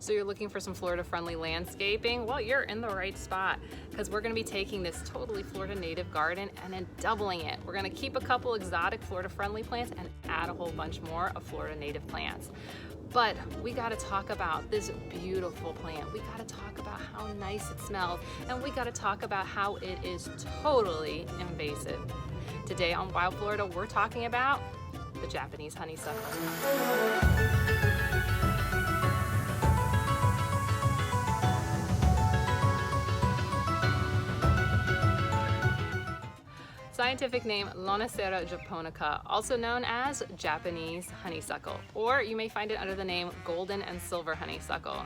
So you're looking for some Florida-friendly landscaping? Well, you're in the right spot because we're going to be taking this totally Florida native garden and then doubling it. We're going to keep a couple exotic Florida-friendly plants and add a whole bunch more of Florida native plants. But we got to talk about this beautiful plant. We got to talk about how nice it smells, and we got to talk about how it is totally invasive. Today on Wild Florida, we're talking about the Japanese honeysuckle. Scientific name Lonicera japonica, also known as Japanese honeysuckle, or you may find it under the name golden and silver honeysuckle.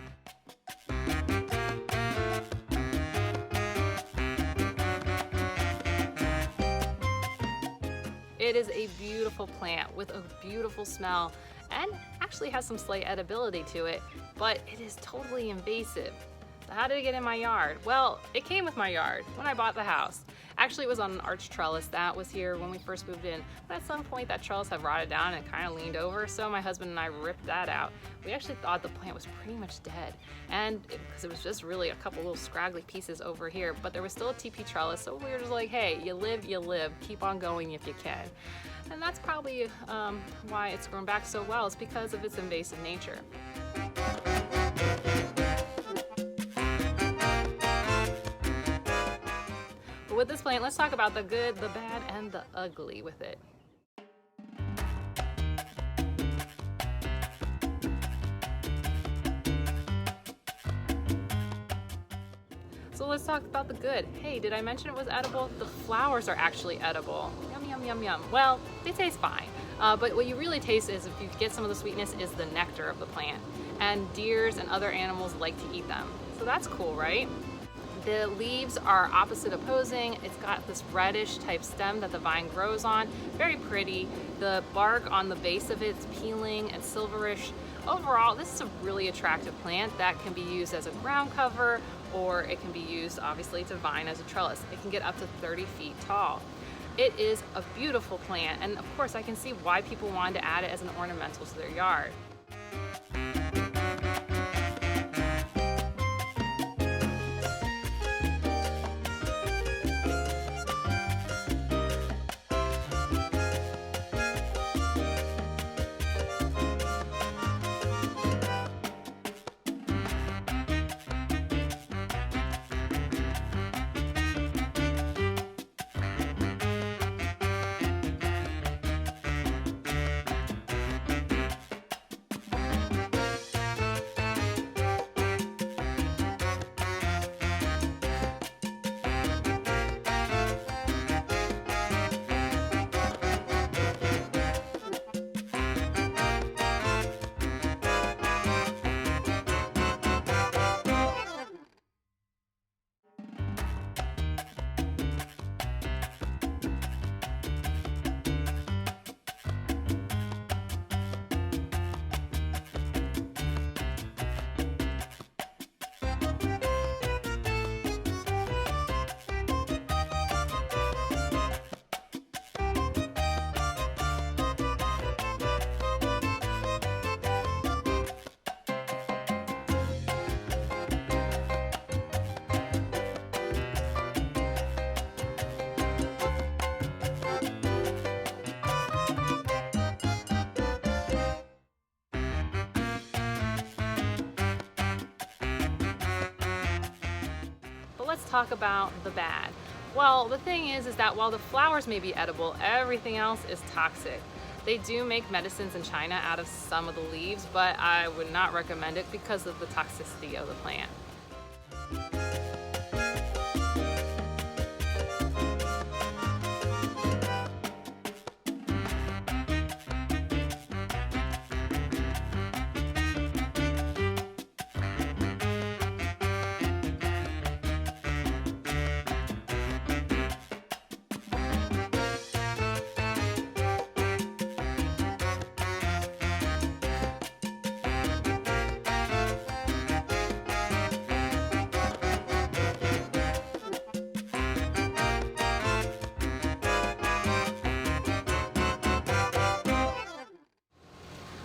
It is a beautiful plant with a beautiful smell and actually has some slight edibility to it, but it is totally invasive. So how did it get in my yard? Well, it came with my yard when I bought the house. Actually, it was on an arch trellis that was here when we first moved in, but at some point that trellis had rotted down and kind of leaned over, so my husband and I ripped that out. We actually thought the plant was pretty much dead, and because it was just really a couple little scraggly pieces over here, but there was still a TP trellis, so we were just like, hey, you live, keep on going if you can. And that's probably why it's grown back so well, is because of its invasive nature. But with this plant, let's talk about the good, the bad, and the ugly with it. So let's talk about the good. Hey, did I mention it was edible? The flowers are actually edible. Yum, yum, yum, yum. Well, they taste fine. But what you really taste is, if you get some of the sweetness, is the nectar of the plant. And deers and other animals like to eat them. So that's cool, right? The leaves are opposite opposing. It's got this reddish type stem that the vine grows on. Very pretty. The bark on the base of it is peeling and silverish. Overall, this is a really attractive plant that can be used as a ground cover, or it can be used obviously to vine as a trellis. It can get up to 30 feet tall. It is a beautiful plant, and of course I can see why people wanted to add it as an ornamental to their yard. Let's talk about the bad. Well, the thing is that while the flowers may be edible, everything else is toxic. They do make medicines in China out of some of the leaves, but I would not recommend it because of the toxicity of the plant.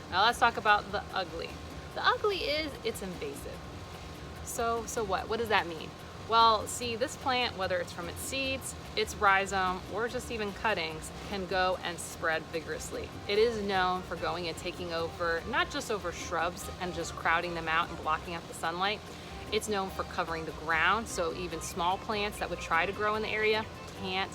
Now let's talk about the ugly. The ugly is it's invasive. So what? What does that mean? Well, see, this plant, whether it's from its seeds, its rhizome, or just even cuttings, can go and spread vigorously. It is known for going and taking over, not just over shrubs and just crowding them out and blocking out the sunlight. It's known for covering the ground, so even small plants that would try to grow in the area can't.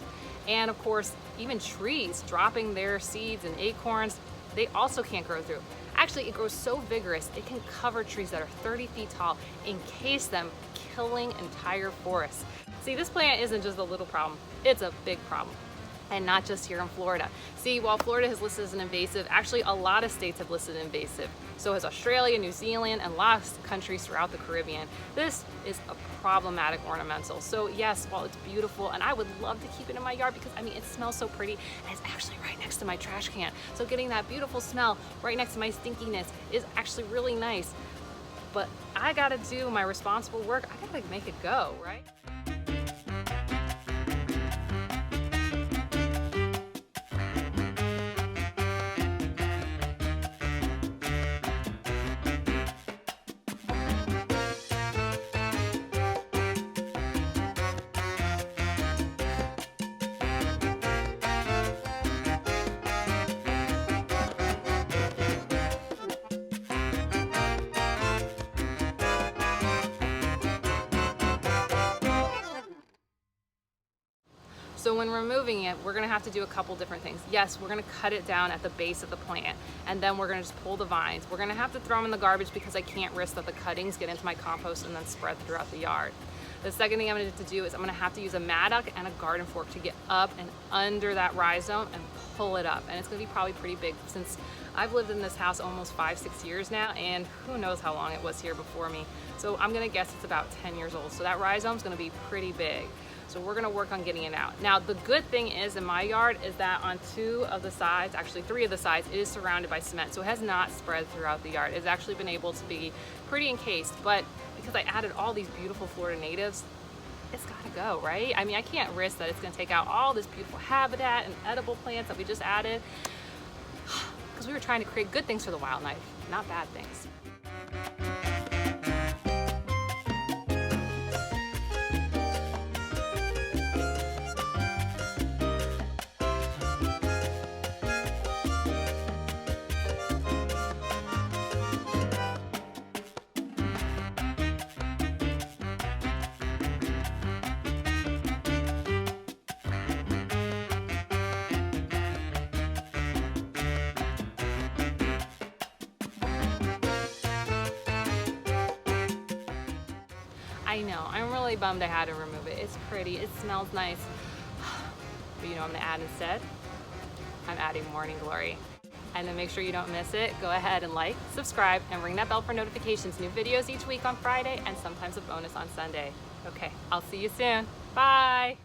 And of course, even trees dropping their seeds and acorns, they also can't grow through. Actually, it grows so vigorous, it can cover trees that are 30 feet tall, encase them, killing entire forests. See, this plant isn't just a little problem, it's a big problem. And not just here in Florida. See, while Florida has listed as an invasive, actually a lot of states have listed invasive. So has Australia, New Zealand, and lots of countries throughout the Caribbean. This is a problematic ornamental. So yes, while it's beautiful, and I would love to keep it in my yard because I mean, it smells so pretty, and it's actually right next to my trash can. So getting that beautiful smell right next to my stinkiness is actually really nice. But I gotta do my responsible work. I gotta make it go, right? So when removing it, we're gonna have to do a couple different things. Yes, we're gonna cut it down at the base of the plant, and then we're gonna just pull the vines. We're gonna have to throw them in the garbage because I can't risk that the cuttings get into my compost and then spread throughout the yard. The second thing I'm gonna do is I'm gonna have to use a mattock and a garden fork to get up and under that rhizome and pull it up. And it's gonna be probably pretty big since I've lived in this house almost 5-6 years now, and who knows how long it was here before me. So I'm gonna guess it's about 10 years old. So that rhizome's gonna be pretty big. So we're gonna work on getting it out. Now, the good thing is in my yard is that on 2 of the sides, actually 3 of the sides, it is surrounded by cement. So it has not spread throughout the yard. It's actually been able to be pretty encased, but because I added all these beautiful Florida natives, it's gotta go, right? I mean, I can't risk that it's gonna take out all this beautiful habitat and edible plants that we just added, because we were trying to create good things for the wildlife, not bad things. I know, I'm really bummed I had to remove it. It's pretty, it smells nice. But you know what I'm gonna add instead? I'm adding morning glory. And to make sure you don't miss it, go ahead and like, subscribe, and ring that bell for notifications. New videos each week on Friday, and sometimes a bonus on Sunday. Okay, I'll see you soon. Bye.